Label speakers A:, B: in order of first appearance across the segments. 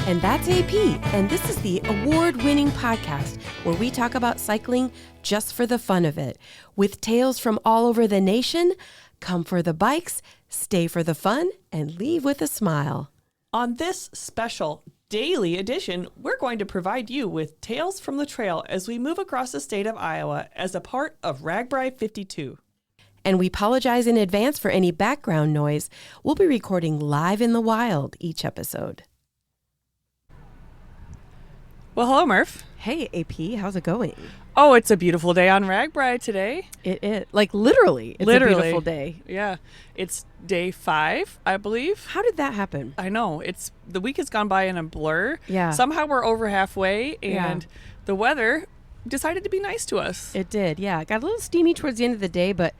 A: And that's AP, and this is the award-winning podcast where we talk about cycling just for the fun of it. With tales from all over the nation, come for the bikes, stay for the fun, and leave with a smile.
B: On this special daily edition, we're going to provide you with tales from the trail as we move across the state of Iowa as a part of RAGBRAI 52.
A: And we apologize in advance for any background noise. We'll be recording live in the wild each episode.
B: Well, hello, Murph.
A: Hey, AP, how's it going?
B: Oh, it's a beautiful day on RAGBRAI today.
A: It is. Like, literally, it's a beautiful day.
B: Yeah. It's day 5, I believe.
A: How did that happen?
B: I know. The week has gone by in a blur.
A: Yeah.
B: Somehow we're over halfway, and the weather decided to be nice to us.
A: It did, yeah. It got a little steamy towards the end of the day, but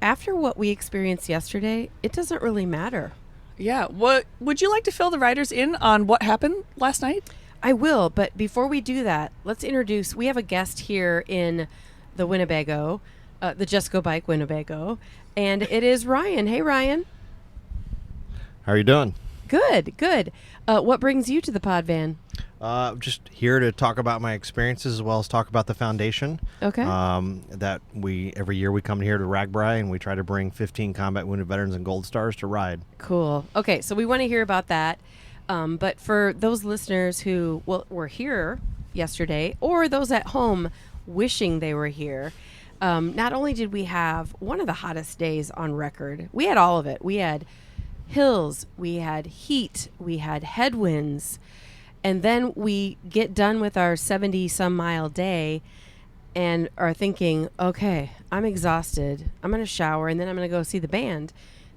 A: after what we experienced yesterday, it doesn't really matter.
B: Yeah. Would you like to fill the riders in on what happened last night?
A: I will, but before we do that, let's introduce, we have a guest here in the Winnebago, the Just Go Bike Winnebago, and it is Ryan. Hey, Ryan.
C: How are you doing?
A: Good, good. What brings you to the pod van?
C: Just here to talk about my experiences as well as talk about the foundation.
A: Okay.
C: That every year we come here to RAGBRAI and we try to bring 15 combat wounded veterans and gold stars to ride.
A: Cool. Okay, so we want to hear about that. But for those listeners who were here yesterday, or those at home wishing they were here, not only did we have one of the hottest days on record, we had all of it. We had hills, we had heat, we had headwinds, and then we get done with our 70-some mile day and are thinking, okay, I'm exhausted. I'm going to shower, and then I'm going to go see the band.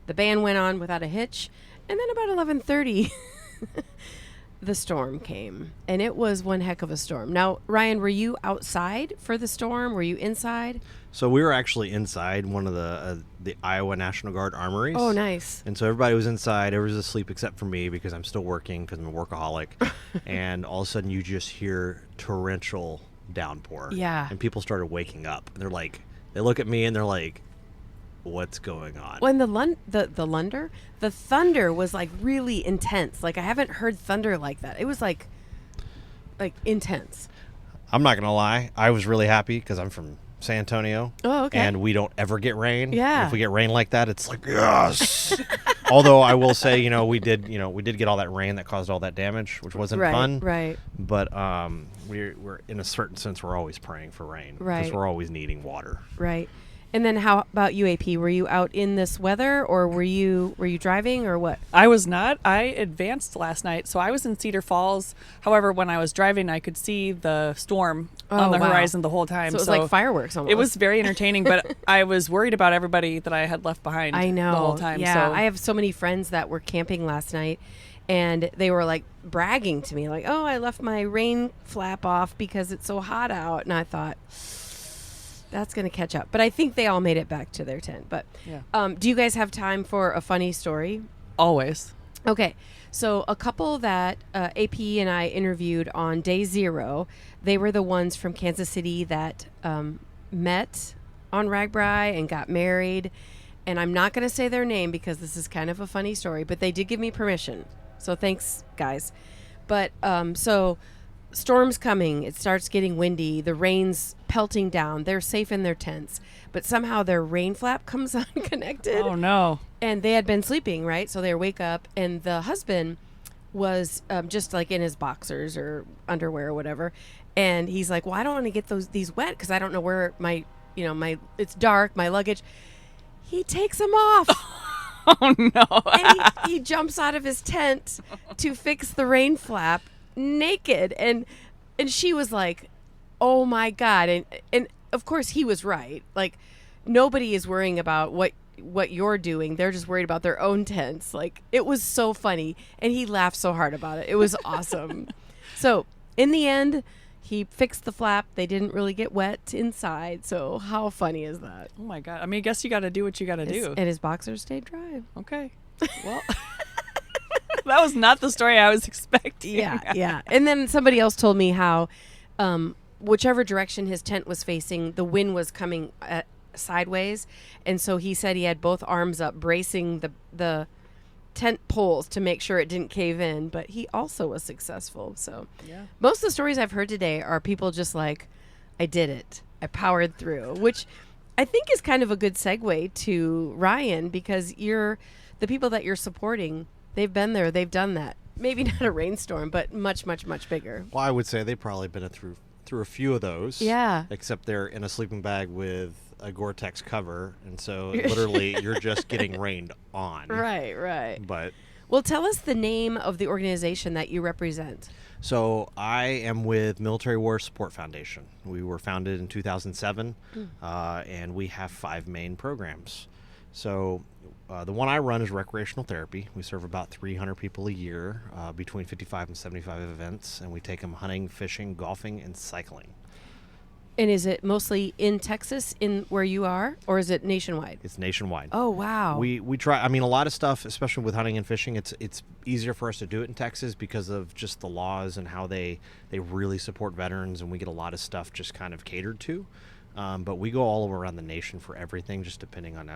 A: The band went on without a hitch, and then about 11:30... the storm came, and it was one heck of a storm. Now, Ryan, were you outside for the storm? Were you inside?
C: So we were actually inside one of the Iowa National Guard armories.
A: Oh, nice.
C: And so everybody was inside. Everybody was asleep except for me because I'm still working because I'm a workaholic. And all of a sudden you just hear torrential downpour.
A: Yeah.
C: And people started waking up. And they look at me and they're like, what's going on?
A: When the thunder was like really intense. Like I haven't heard thunder like that. It was like intense.
C: I'm not gonna lie, I was really happy because I'm from San Antonio.
A: Oh, okay.
C: And we don't ever get rain.
A: Yeah.
C: If we get rain like that, it's like yes. Although I will say, we did get all that rain that caused all that damage, which wasn't fun.
A: Right.
C: But we're in a certain sense we're always praying for rain
A: right.
C: because we're always needing water.
A: Right. And then how about you, AP? Were you out in this weather, or were you driving, or what?
B: I was not. I advanced last night, so I was in Cedar Falls. However, when I was driving, I could see the storm on the horizon the whole time.
A: So it was like fireworks almost.
B: It was very entertaining, but I was worried about everybody that I had left behind
A: I know.
B: the whole time.
A: Yeah,
B: so.
A: I have so many friends that were camping last night, and they were like bragging to me, like, oh, I left my rain flap off because it's so hot out. And I thought, that's going to catch up. But I think they all made it back to their tent. But do you guys have time for a funny story?
B: Always.
A: Okay. So a couple that AP and I interviewed on day 0, they were the ones from Kansas City that met on RAGBRAI and got married. And I'm not going to say their name because this is kind of a funny story, but they did give me permission. So thanks, guys. But so... storm's coming. It starts getting windy. The rain's pelting down. They're safe in their tents, but somehow their rain flap comes unconnected.
B: Oh no!
A: And they had been sleeping, right? So they wake up, and the husband was just like in his boxers or underwear or whatever, and he's like, "Well, I don't want to get these wet because I don't know where my it's dark, my luggage." He takes them off.
B: Oh no!
A: And he jumps out of his tent to fix the rain flap. Naked, and she was like, oh my God, and of course he was right. Like, nobody is worrying about what you're doing. They're just worried about their own tents. Like, it was so funny, and he laughed so hard about it. It was awesome. So in the end, he fixed the flap. They didn't really get wet inside. So how funny is that?
B: Oh my God! I mean, I guess you got to do what you got to do.
A: And his boxers stayed dry.
B: Okay. Well. That was not the story I was expecting.
A: Yeah. And then somebody else told me how whichever direction his tent was facing, the wind was coming sideways. And so he said he had both arms up bracing the tent poles to make sure it didn't cave in, but he also was successful. So
B: Yeah.
A: most of the stories I've heard today are people just like, I did it. I powered through, which I think is kind of a good segue to Ryan, because the people that you're supporting, they've been there, they've done that. Maybe not a rainstorm, but much, much, much bigger.
C: Well, I would say they've probably been through a few of those.
A: Yeah.
C: Except they're in a sleeping bag with a Gore-Tex cover, and so literally you're just getting rained on.
A: Right.
C: But
A: Well, tell us the name of the organization that you represent.
C: so I am with Military War Support Foundation. We were founded in 2007, and we have 5 main programs. So the one I run is recreational therapy. We serve about 300 people a year between 55 and 75 events, and we take them hunting, fishing, golfing, and cycling.
A: And is it mostly in Texas, in where you are, or is it nationwide?
C: It's nationwide.
A: Oh, wow.
C: We try. I mean, a lot of stuff, especially with hunting and fishing, it's easier for us to do it in Texas because of just the laws and how they really support veterans, and we get a lot of stuff just kind of catered to. But we go all over around the nation for everything, just depending on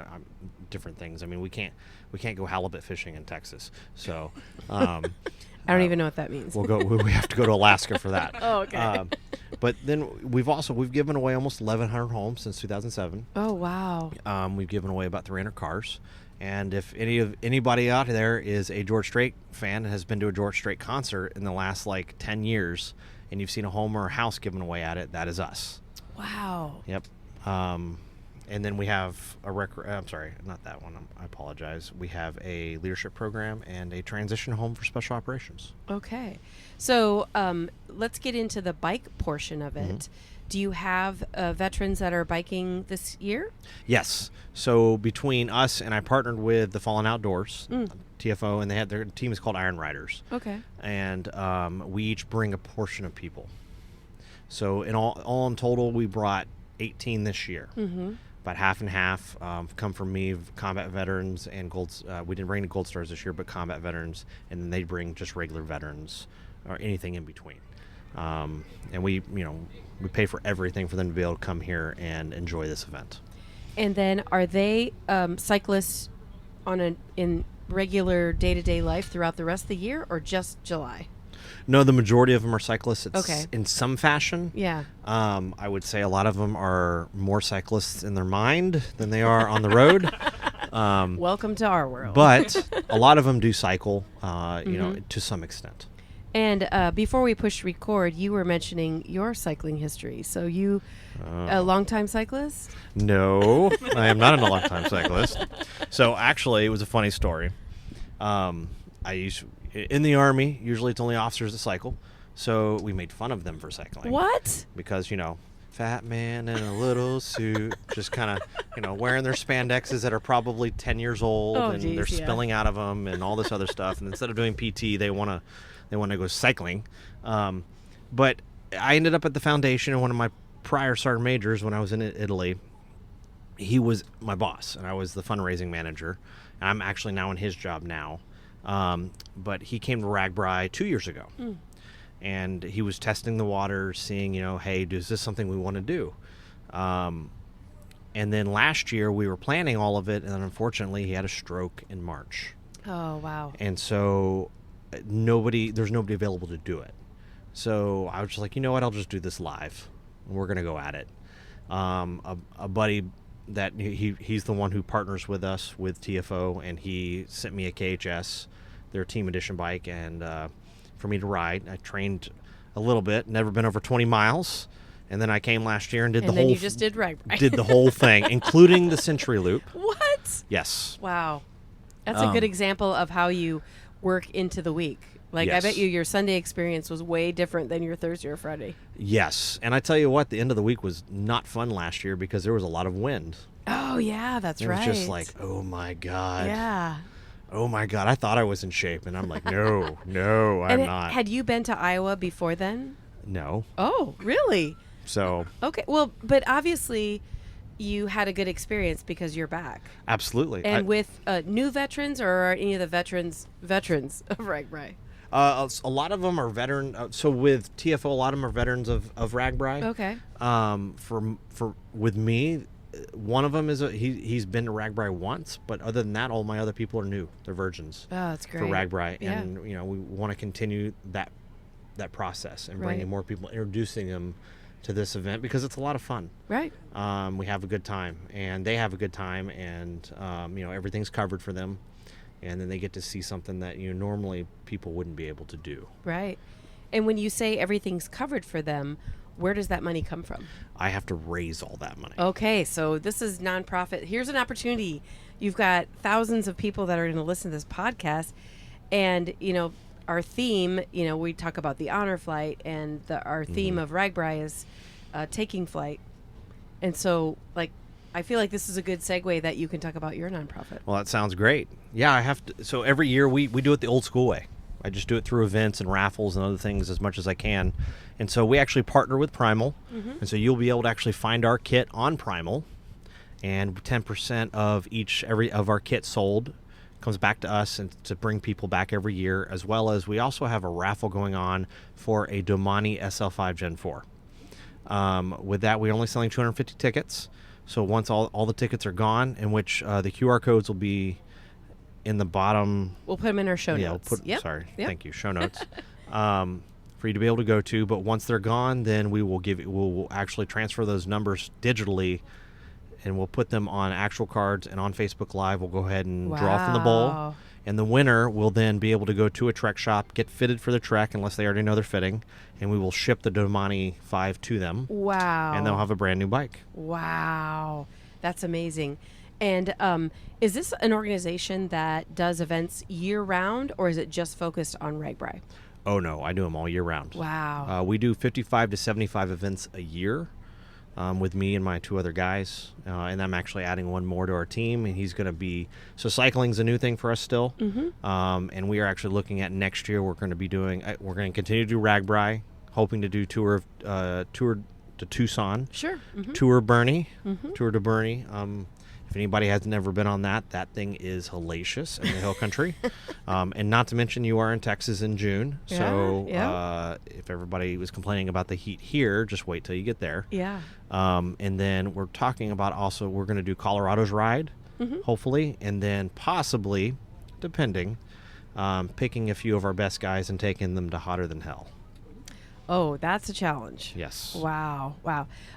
C: different things. I mean, we can't go halibut fishing in Texas, so.
A: I don't even know what that means.
C: We have to go to Alaska for that.
A: Oh, okay.
C: But then we've given away almost 1,100 homes since 2007.
A: Oh, wow.
C: We've given away about 300 cars. And if anybody out there is a George Strait fan and has been to a George Strait concert in the last 10 years, and you've seen a home or a house given away at it, that is us.
A: Wow.
C: Yep. And then we have I'm sorry, not that one. I apologize. We have a leadership program and a transition home for special operations.
A: Okay. So let's get into the bike portion of it.
C: Mm-hmm.
A: Do you have veterans that are biking this year?
C: Yes. So between us and I partnered with the Fallen Outdoors, TFO, and their team is called Iron Riders.
A: Okay.
C: And we each bring a portion of people. So in all in total, we brought 18 this year. Mm-hmm. About half and half come from me, combat veterans and golds. We didn't bring any gold stars this year, but combat veterans, and then they bring just regular veterans or anything in between. And we pay for everything for them to be able to come here and enjoy this event.
A: And then are they cyclists in regular day-to-day life throughout the rest of the year, or just July?
C: No, the majority of them are cyclists.
A: Okay.
C: In some fashion.
A: Yeah.
C: I would say a lot of them are more cyclists in their mind than they are on the road.
A: Welcome to our world.
C: But a lot of them do cycle, to some extent.
A: And before we push record, you were mentioning your cycling history. So you a longtime cyclist?
C: No, I am not a long-time cyclist. So actually, it was a funny story. In the Army, usually it's only officers that cycle. So we made fun of them for cycling.
A: What?
C: Because, fat man in a little suit, just kind of, wearing their spandexes that are probably 10 years old, and they're spilling out of them and all this other stuff. And instead of doing PT, they want to go cycling. But I ended up at the foundation, and one of my prior sergeant majors when I was in Italy, he was my boss, and I was the fundraising manager. And I'm actually now in his job now. But he came to RAGBRAI 2 years ago. And he was testing the water, seeing, hey, is this something we want to do? And then last year we were planning all of it, and unfortunately he had a stroke in March.
A: Oh, wow.
C: And so there's nobody available to do it. So I was just like, you know what, I'll just do this live. We're going to go at it. A buddy that he's the one who partners with us with TFO, and he sent me a KHS, their team edition bike, and for me to ride. I trained a little bit, never been over 20 miles, and then I came last year and did
A: then you just did RAGBRAI.
C: did the whole thing, including the Century Loop.
A: What?
C: Yes.
A: Wow. That's a good example of how you work into the week. I
C: Yes.
A: bet your Sunday experience was way different than your Thursday or Friday.
C: Yes, and I tell you what, the end of the week was not fun last year because there was a lot of wind.
A: Oh, yeah, that's
C: It
A: right.
C: was just like, oh my God.
A: Yeah.
C: Oh my God, I thought I was in shape, and I'm like, no, I'm not.
A: Had you been to Iowa before then?
C: No.
A: Oh, really?
C: So.
A: Okay. Well, but obviously you had a good experience because you're back.
C: Absolutely.
A: And with new veterans, or are any of the veterans of RAGBRAI?
C: A lot of them are veteran. So with TFO, a lot of them are veterans of RAGBRAI.
A: Okay.
C: For with me, one of them is he's been to RAGBRAI once, but other than that, all my other people are new. They're virgins.
A: Oh, that's great.
C: For RAGBRAI,
A: Yeah.
C: and we want to continue that process and bringing more people, introducing them to this event because it's a lot of fun.
A: Right.
C: We have a good time, and they have a good time, and everything's covered for them, and then they get to see something that normally people wouldn't be able to do.
A: Right. And when you say everything's covered for them, where does that money come from?
C: I have to raise all that money.
A: Okay, so this is nonprofit. Here's an opportunity. You've got thousands of people that are going to listen to this podcast, and our theme. We talk about the honor flight, and our theme of RAGBRAI is taking flight. And so, I feel like this is a good segue that you can talk about your nonprofit.
C: Well, that sounds great. Yeah, I have to. So every year we do it the old school way. I just do it through events and raffles and other things as much as I can. And so we actually partner with Primal. And so you'll be able to actually find our kit on Primal. And 10% of every of our kit sold comes back to us and to bring people back every year, as well as we also have a raffle going on for a Domani SL5 Gen 4. With that, we're only selling 250 tickets. So once all the tickets are gone, in which the QR codes will be in the bottom.
A: We'll put them in our show notes.
C: Thank you. Show notes for you to be able to go to. But once they're gone, then we'll actually transfer those numbers digitally, and we'll put them on actual cards and on Facebook Live. We'll go ahead and draw from the bowl, and the winner will then be able to go to a Trek shop, get fitted for the Trek, unless they already know they're fitting, and we will ship the Domani 5 to them.
A: Wow!
C: And they'll have a brand new bike.
A: Wow, that's amazing. And is this an organization that does events year-round, or is it just focused on RAGBRAI?
C: Oh, no. I do them all year round.
A: Wow.
C: We do 55 to 75 events a year with me and my two other guys. And I'm actually adding one more to our team, and he's going to be... So cycling's a new thing for us still. And we are actually looking at next year. We're going to be doing... we're going to continue to do RAGBRAI, hoping to do tour to Tucson.
A: Sure.
C: Tour Bernie. Tour to Bernie. If anybody has never been on that thing is hellacious in the hill country. And not to mention you are in Texas in June. If everybody was complaining about the heat here, just wait till you get there.
A: Yeah.
C: And then we're talking about also we're going to do Colorado's ride, hopefully. And then possibly, depending, picking a few of our best guys and taking them to Hotter Than Hell.
A: Oh, that's a challenge.
C: Yes.
A: Wow.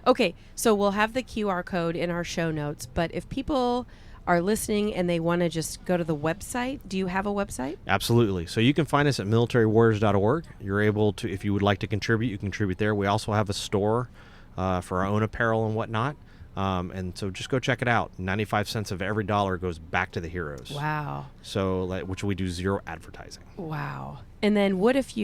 A: Okay, so we'll have the QR code in our show notes, but if people are listening and they want to just go to the website, do you have a website?
C: Absolutely. So you can find us at militarywarriors.org. You're able to, if you would like to contribute, you can contribute there. We also have a store for our own apparel and whatnot. And so just go check it out. 95 cents of every dollar goes back to the heroes.
A: Wow.
C: So, which we do zero advertising.
A: Wow. And then what if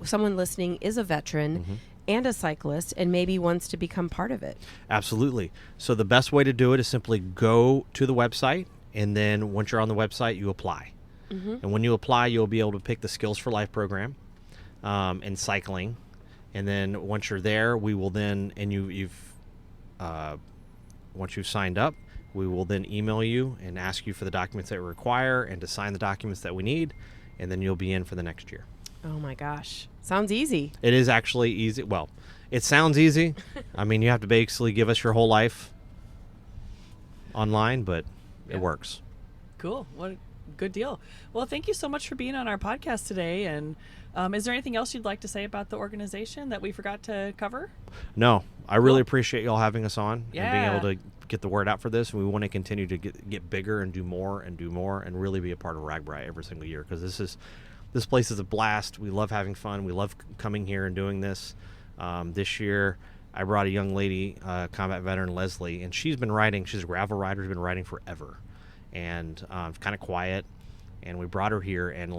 A: someone listening is a veteran and a cyclist and maybe wants to become part of it?
C: Absolutely. So the best way to do it is simply go to the website, and then once you're on the website, you apply. And when you apply, you'll be able to pick the Skills for Life program and cycling. And then once you're there, we will then, and once you've signed up, we will then email you and ask you for the documents that we require and to sign the documents that we need, and then you'll be in for the next year.
A: Oh my gosh. Sounds easy.
C: It is actually easy. Well, it sounds easy. I mean, you have to basically give us your whole life online, but it works.
B: Cool. What a good deal. Well, thank you so much for being on our podcast today. And is there anything else you'd like to say about the organization that we forgot to cover?
C: No. I really appreciate y'all having us on and being able to get the word out for this. And we want to continue to get bigger and do more and really be a part of RAGBRAI every single year, because this place is a blast. We love having fun. We love coming here and doing this. This year, I brought a young lady, combat veteran Leslie, and she's been riding. She's a gravel rider. She's been riding forever, and kind of quiet. And we brought her here, and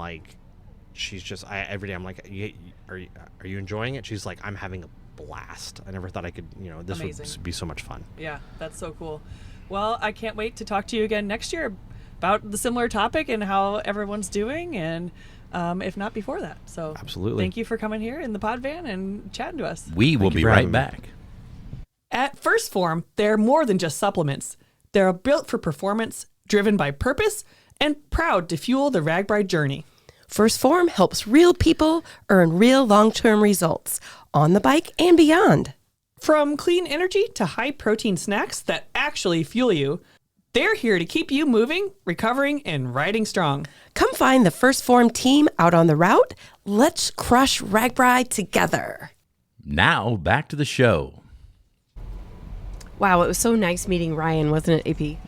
C: she's just every day I'm like, are you enjoying it? She's like, I'm having a blast. I never thought I could. This would be so much fun.
B: Yeah, that's so cool. Well, I can't wait to talk to you again next year about the similar topic and how everyone's doing, and if not before that. So
C: absolutely.
B: Thank you for coming here in the pod van and chatting to us.
D: We will be right back.
B: At First Form, they're more than just supplements. They're built for performance, driven by purpose, and proud to fuel the RAGBRAI journey.
E: First Form helps real people earn real long-term results on the bike and beyond.
B: From clean energy to high-protein snacks that actually fuel you. They're here to keep you moving, recovering, and riding strong.
E: Come find the First Form team out on the route. Let's crush RAGBRAI together.
D: Now, back to the show.
A: Wow, it was so nice meeting Ryan, wasn't it, AP?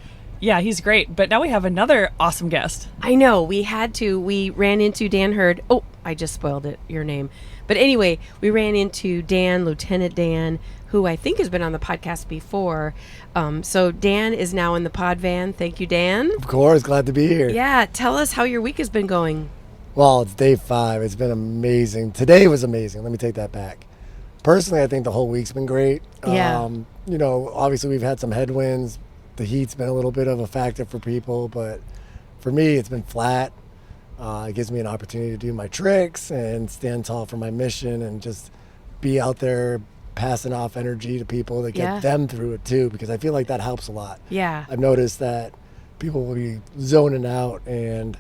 B: Yeah, he's great. But now we have another awesome guest.
A: I know, we had to. We ran into Dan Hurd. Oh, I just spoiled it, your name. But anyway, we ran into Dan, Lieutenant Dan, who I think has been on the podcast before. So Dan is now in the pod van. Thank you, Dan.
F: Of course, glad to be here.
A: Yeah, tell us how your week has been going.
F: Well, it's day 5. It's been amazing. Today was amazing. Let me take that back. Personally, I think the whole week's been great.
A: Yeah.
F: Obviously we've had some headwinds. The heat's been a little bit of a factor for people, but for me, it's been flat. It gives me an opportunity to do my tricks and stand tall for my mission and just be out there passing off energy to people to get them through it too, because I feel like that helps a lot.
A: Yeah.
F: I've noticed that people will be zoning out and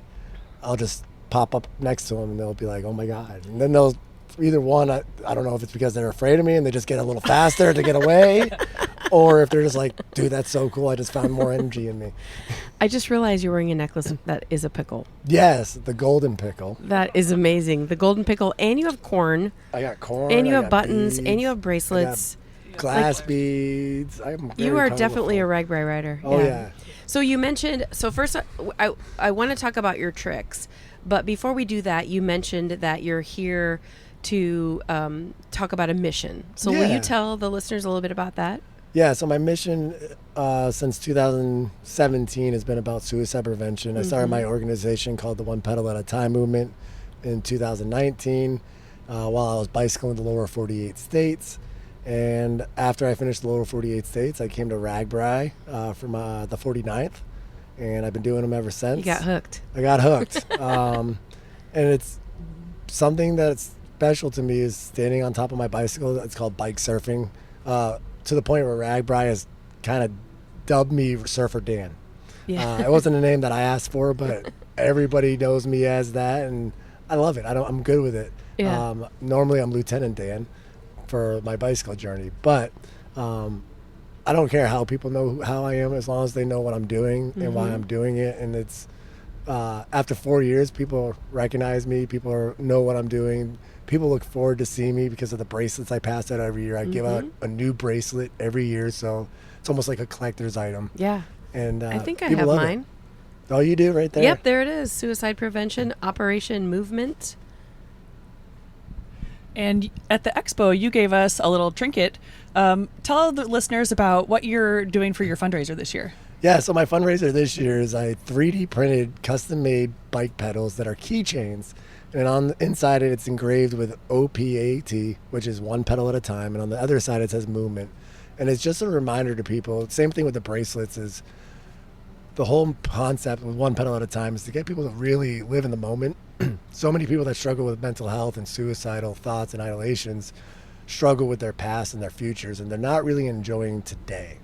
F: I'll just pop up next to them and they'll be like, oh my God. And then they'll either one, I don't know if it's because they're afraid of me and they just get a little faster to get away, or if they're just like, dude, that's so cool. I just found more energy in me.
A: I just realized you're wearing a necklace that is a pickle.
F: Yes, the golden pickle.
A: That is amazing. The golden pickle, and you have corn.
F: I got corn.
A: And you
F: I
A: have
F: got
A: buttons,
F: beads,
A: and you have bracelets.
F: glass beads.
A: You are definitely a RAGBRAI rider.
F: Oh, yeah.
A: So you mentioned, first I want to talk about your tricks. But before we do that, you mentioned that you're here to talk about a mission. So will you tell the listeners a little bit about that?
F: Yeah, so my mission since 2017 has been about suicide prevention. I started my organization called the One Pedal at a Time movement in 2019 while I was bicycling the lower 48 states. And after I finished the lower 48 states, I came to RAGBRAI from the 49th, and I've been doing them ever since.
A: You got hooked.
F: I got hooked. And it's something that's special to me is standing on top of my bicycle. It's called bike surfing. To the point where RAGBRAI has kind of dubbed me Surfer Dan.
A: Yeah.
F: It wasn't a name that I asked for, but everybody knows me as that, and I love it. I'm good with it.
A: Yeah.
F: Normally I'm Lieutenant Dan for my bicycle journey, but I don't care how people know how I am as long as they know what I'm doing and why I'm doing it. And it's after 4 years, people recognize me. People know what I'm doing. People look forward to seeing me because of the bracelets I pass out every year. I give out a new bracelet every year, so it's almost like a collector's item.
A: Yeah.
F: And
A: I think I
F: people
A: have
F: love
A: mine.
F: It. Oh, you do right there?
A: Yep, there it is. Suicide Prevention Operation Movement.
B: And at the expo, you gave us a little trinket. Tell the listeners about what you're doing for your fundraiser this year.
F: Yeah, so my fundraiser this year is I 3D printed custom-made bike pedals that are keychains. And on the inside it's engraved with OPAT, which is one pedal at a time. And on the other side it says movement. And it's just a reminder to people. Same thing with the bracelets is the whole concept with one pedal at a time is to get people to really live in the moment. So many people that struggle with mental health and suicidal thoughts and idolations struggle with their past and their futures, and they're not really enjoying today,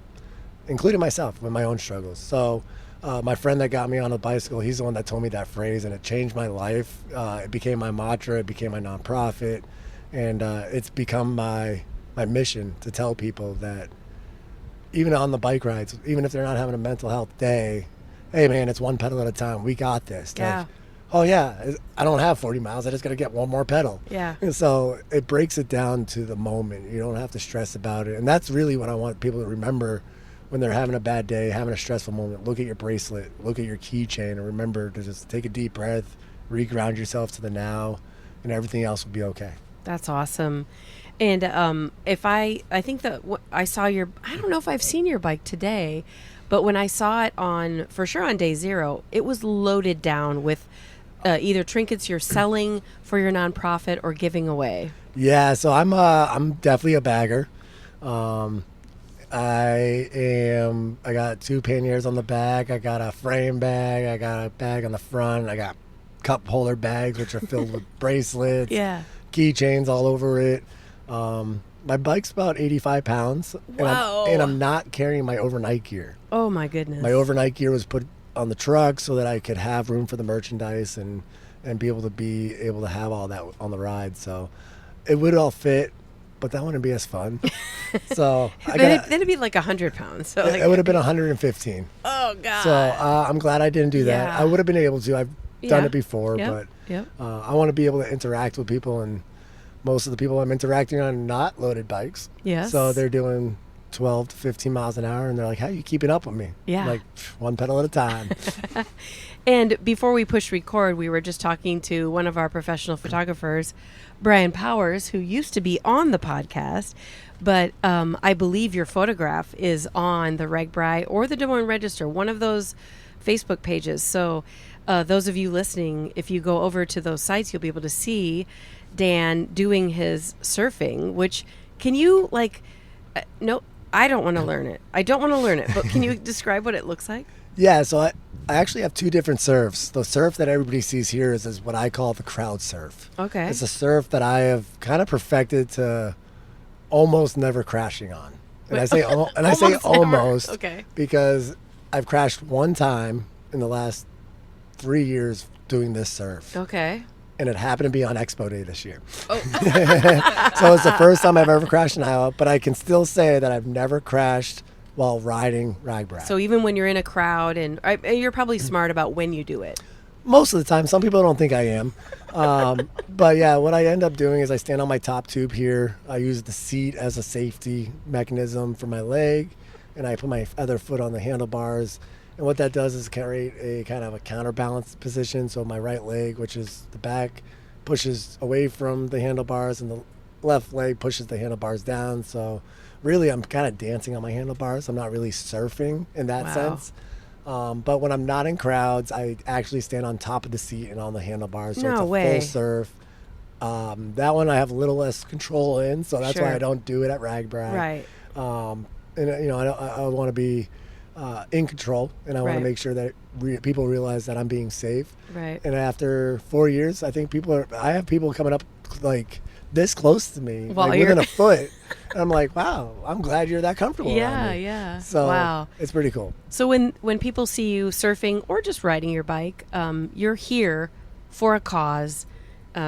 F: including myself with my own struggles. So my friend that got me on a bicycle, he's the one that told me that phrase, and it changed my life. It became my mantra, it became my nonprofit, and it's become my mission to tell people that even on the bike rides, even if they're not having a mental health day, hey man, it's one pedal at a time. We got this.
A: Yeah.
F: Like, oh yeah, I don't have 40 miles. I just got to get one more pedal.
A: Yeah.
F: And so it breaks it down to the moment. You don't have to stress about it. And that's really what I want people to remember when they're having a bad day, having a stressful moment. Look at your bracelet, look at your keychain, and remember to just take a deep breath, re-ground yourself to the now, and everything else will be okay.
A: That's awesome. And if I think that I saw your, I don't know if I've seen your bike today, but when I saw it for sure on day 0, it was loaded down with either trinkets you're selling for your nonprofit or giving away.
F: Yeah, so I'm definitely a bagger. I got 2 panniers on the back. I got a frame bag. I got a bag on the front. I got cup holder bags, which are filled with bracelets.
A: Yeah.
F: Keychains all over it. My bike's about 85 pounds.
A: Wow.
F: And I'm not carrying my overnight gear.
A: Oh my goodness.
F: My overnight gear was put on the truck so that I could have room for the merchandise and be able to have all that on the ride. So it would all fit, but that wouldn't be as fun. So
A: that'd be like 100 pounds. So
F: it would have been 115.
A: Oh God.
F: So I'm glad I didn't do that.
A: Yeah.
F: I would have been able to. I've done it before,
A: Yep.
F: but I want to be able to interact with people, and most of the people I'm interacting on are not loaded bikes.
A: Yes.
F: So they're doing 12 to 15 miles an hour, and they're like, how are you keeping up with me?
A: Yeah.
F: I'm like, one pedal at a time.
A: And before we push record, we were just talking to one of our professional photographers, Brian Powers, who used to be on the podcast. But I believe your photograph is on the RAGBRAI or the Des Moines Register, one of those Facebook pages. So those of you listening, if you go over to those sites, you'll be able to see Dan doing his surfing, which can you no, I don't want to learn it. I don't want to learn it, but can you describe what it looks like?
F: Yeah, so I actually have two different surfs. The surf that everybody sees here is what I call the crowd surf.
A: Okay.
F: It's a surf that I have kind of perfected to almost never crashing on. And I say almost
A: okay,
F: because I've crashed one time in the last 3 years doing this surf.
A: Okay.
F: And it happened to be on Expo Day this year.
A: Oh.
F: So it's the first time I've ever crashed in Iowa, but I can still say that I've never crashed while riding RAGBRAI.
A: So even when you're in a crowd, and you're probably smart about when you do it.
F: Most of the time. Some people don't think I am. But yeah, what I end up doing is I stand on my top tube here. I use the seat as a safety mechanism for my leg, and I put my other foot on the handlebars. And what that does is create a kind of a counterbalance position. So my right leg, which is the back, pushes away from the handlebars, and the left leg pushes the handlebars down. So really, I'm kind of dancing on my handlebars. I'm not really surfing in that sense. But when I'm not in crowds, I actually stand on top of the seat and on the handlebars. So it's a full surf. That one I have a little less control in, so that's why I don't do it at RAGBRAI.
A: Right.
F: And I want to be in control, and I want to make sure that people realize that I'm being safe.
A: Right.
F: And after 4 years, I think I have people coming up like this close to me, like within a foot. And I'm like, wow, I'm glad you're that comfortable around me.
A: Yeah.
F: So
A: wow,
F: it's pretty cool.
A: So when people see you surfing or just riding your bike, you're here for a cause,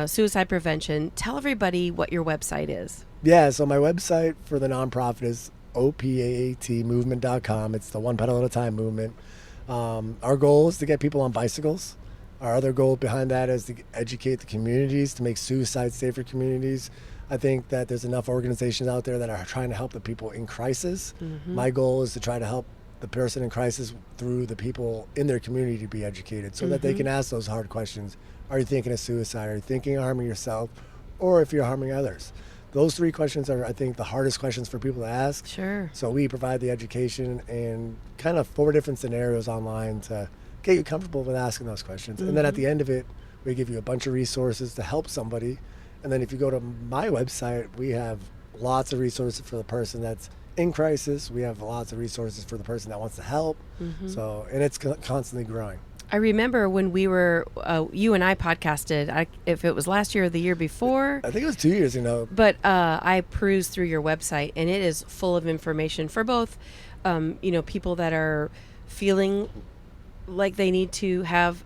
A: suicide prevention. Tell everybody what your website is.
F: Yeah, so my website for the nonprofit is opaatmovement.com. It's the one pedal at a time movement. Our goal is to get people on bicycles. Our other goal behind that is to educate the communities, to make suicide safer communities. I think that there's enough organizations out there that are trying to help the people in crisis. Mm-hmm. My goal is to try to help the person in crisis through the people in their community to be educated so that they can ask those hard questions. Are you thinking of suicide? Are you thinking of harming yourself? Or if you're harming others? Those three questions are, I think, the hardest questions for people to ask.
A: Sure.
F: So we provide the education and kind of 4 different scenarios online to get you comfortable with asking those questions. And then at the end of it, we give you a bunch of resources to help somebody. And then if you go to my website, we have lots of resources for the person that's in crisis. We have lots of resources for the person that wants to help. So, and it's constantly growing.
A: I remember when we were, you and I podcasted, if it was last year or the year before.
F: I think it was 2 years ago.
A: But I perused through your website, and it is full of information for both, people that are feeling like they need to have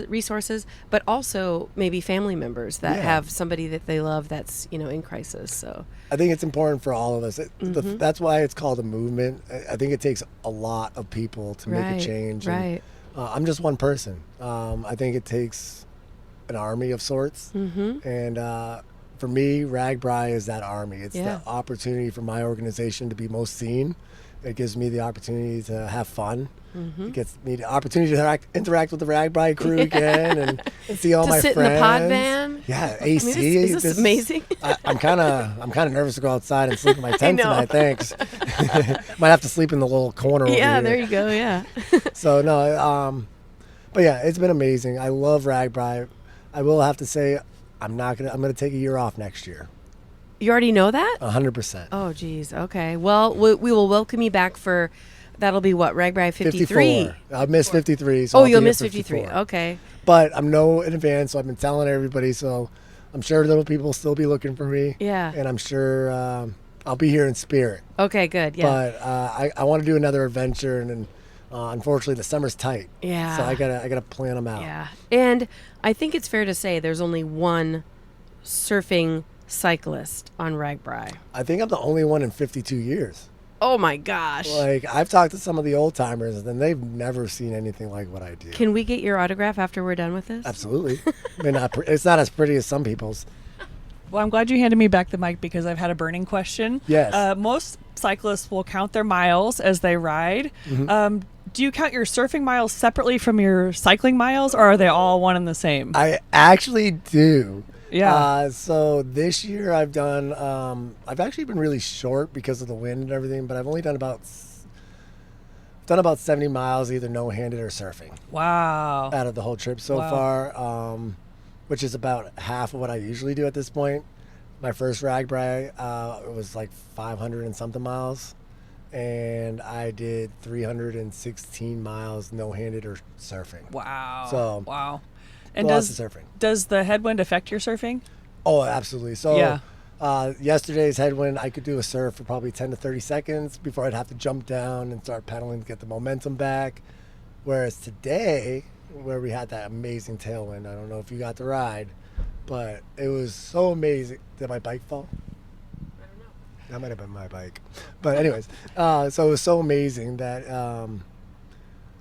A: resources, but also maybe family members that have somebody that they love that's, in crisis. So
F: I think it's important for all of us. That's why it's called a movement. I think it takes a lot of people to make a change.
A: Right.
F: And, I'm just one person. I think it takes an army of sorts. And for me, RAGBRAI is that army. It's the opportunity for my organization to be most seen. It gives me the opportunity to have fun. It gets me the opportunity to interact with the RAGBRAI crew again and see all my friends.
A: To sit in the pod van.
F: Yeah, AC.
A: Is this amazing?
F: I'm kind of nervous to go outside and sleep in my tent tonight. Thanks. Might have to sleep in the little corner. over here.
A: There you go. Yeah.
F: So no, but yeah, it's been amazing. I love RAGBRAI. I will have to say, I'm gonna take a year off next year.
A: You already know that?
F: 100%.
A: Oh, geez. Okay. Well, we will welcome you back for, that'll be what, RAGBRAI 53?
F: 54. I missed 53. So
A: you'll miss 53. Okay.
F: But I'm in advance, so I've been telling everybody. So I'm sure little people will still be looking for me.
A: Yeah.
F: And I'm sure I'll be here in spirit.
A: Okay, good. Yeah.
F: But I want to do another adventure, and unfortunately the summer's tight.
A: Yeah.
F: So I gotta plan them out.
A: Yeah. And I think it's fair to say there's only one surfing cyclist on RAGBRAI.
F: I think I'm the only one in 52 years.
A: Oh my gosh.
F: Like, I've talked to some of the old timers, and they've never seen anything like what I do.
A: Can we get your autograph after we're done with this?
F: Absolutely. I mean, it's not as pretty as some people's.
B: Well, I'm glad you handed me back the mic because I've had a burning question.
F: Yes.
B: Most cyclists will count their miles as they ride. Mm-hmm. Do you count your surfing miles separately from your cycling miles, or are they all one and the same?
F: I actually do.
B: Yeah.
F: So this year I've done, I've actually been really short because of the wind and everything, but I've only done about 70 miles, either no-handed or surfing.
B: Wow.
F: Out of the whole trip so far, which is about half of what I usually do at this point. My first RAGBRAI, it was like 500 and something miles, and I did 316 miles no-handed or surfing.
B: Wow.
F: So
B: wow. And
F: lots of surfing.
B: Does the headwind affect your surfing?
F: Oh, absolutely. So yesterday's headwind, I could do a surf for probably 10 to 30 seconds before I'd have to jump down and start pedaling to get the momentum back. Whereas today, where we had that amazing tailwind, I don't know if you got to ride, but it was so amazing. Did my bike fall?
A: I don't know.
F: That might have been my bike. But anyways, so it was so amazing that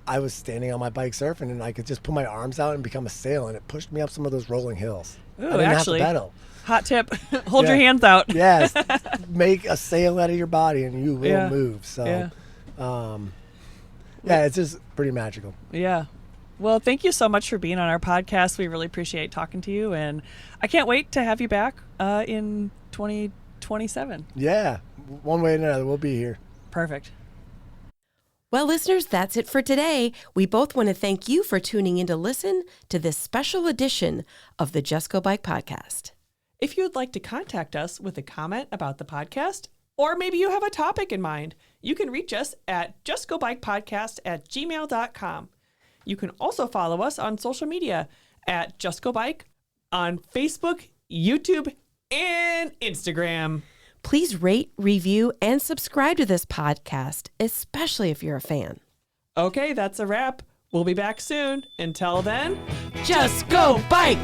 F: I was standing on my bike surfing, and I could just put my arms out and become a sail, and it pushed me up some of those rolling hills.
B: Ooh,
F: I didn't
B: actually,
F: have to pedal.
B: Hot tip, hold your hands out.
F: Yes, make a sail out of your body, and you will move. So, it's just pretty magical.
B: Yeah. Well, thank you so much for being on our podcast. We really appreciate talking to you, and I can't wait to have you back in 2027.
F: Yeah, one way or another, we'll be here.
B: Perfect.
E: Well, listeners, that's it for today. We both want to thank you for tuning in to listen to this special edition of the Just Go Bike podcast.
B: If you'd like to contact us with a comment about the podcast, or maybe you have a topic in mind, you can reach us at justgobikepodcast@gmail.com. You can also follow us on social media at Just Go Bike on Facebook, YouTube, and Instagram.
E: Please rate, review, and subscribe to this podcast, especially if you're a fan.
B: Okay, that's a wrap. We'll be back soon. Until then,
E: Just go bike!